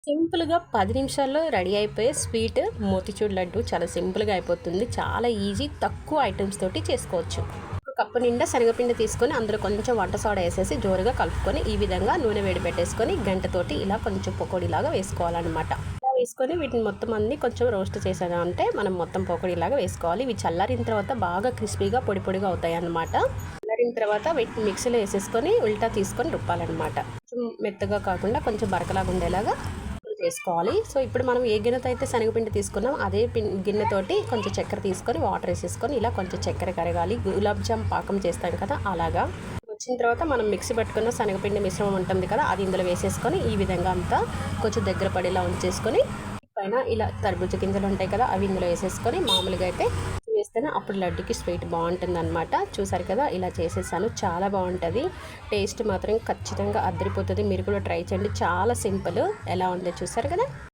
సింపుల్‌గా 10 నిమిషాల్లో రెడీ అయిపోయే స్వీట్ మోతిచూర్ లడ్డు చాలా సింపుల్‌గా అయిపోతుంది. చాలా ఈజీ, తక్కువ ఐటెమ్స్ తోటి చేసుకోవచ్చు. ఒక కప్పు నిండా శనగపిండి తీసుకొని అందులో కొంచెం వంట సోడా ఏసేసి జోరుగా కలుపుకొని ఈ విధంగా నూనె వేడి పెట్టేసుకొని గంటెతోటి ఇలా కొంచెం పకోడీలాగా వేసుకోవాలనమాట. ఇలా వేసుకొని వీటిని మొత్తం అన్నీ కొంచెం రోస్ట్ చేసామంటే మనం మొత్తం పకోడీలాగా వేసుకోవాలి. ఇవి చల్లారిన తర్వాత బాగా క్రిస్పీగా పొడి పొడిగా అవుతాయన్నమాట. చల్లారిన తర్వాత వీటిని మిక్సీలో వేసేసుకొని ఉల్టా తీసుకొని రుబ్బాలన్నమాట. కొంచెం మెత్తగా కాకుండా కొంచెం బరకలాగా ఉండేలాగా చేసుకోవాలి. సో ఇప్పుడు మనం ఏ గిన్నెతో అయితే శనగపిండి తీసుకున్నాం అదే గిన్నెతోటి కొంచెం చక్కెర తీసుకొని వాటర్ వేసేసుకొని ఇలా కొంచెం చక్కెర కరగాలి. గులాబ్ జామ్ పాకం చేస్తాం కదా అలాగా వచ్చిన తర్వాత మనం మిక్సీ పట్టుకున్న శనగపిండి మిశ్రమం ఉంటుంది కదా అది ఇందులో వేసేసుకొని ఈ విధంగా అంతా కొంచెం దగ్గర పడేలా ఉంచేసుకొని పైన ఇలా తర్బూజ గింజలు ఉంటాయి కదా అవి ఇందులో వేసేసుకొని మామూలుగా అయితే వేస్తేనే అప్పుడు లడ్డుకి స్వీట్ బాగుంటుంది అనమాట. చూసారు కదా ఇలా చేసేసాను, చాలా బాగుంటుంది. టేస్ట్ మాత్రం ఖచ్చితంగా అద్దరిపోతుంది. మీరు కూడా ట్రై చేయండి, చాలా సింపుల్. ఎలా ఉందో చూసారు కదా.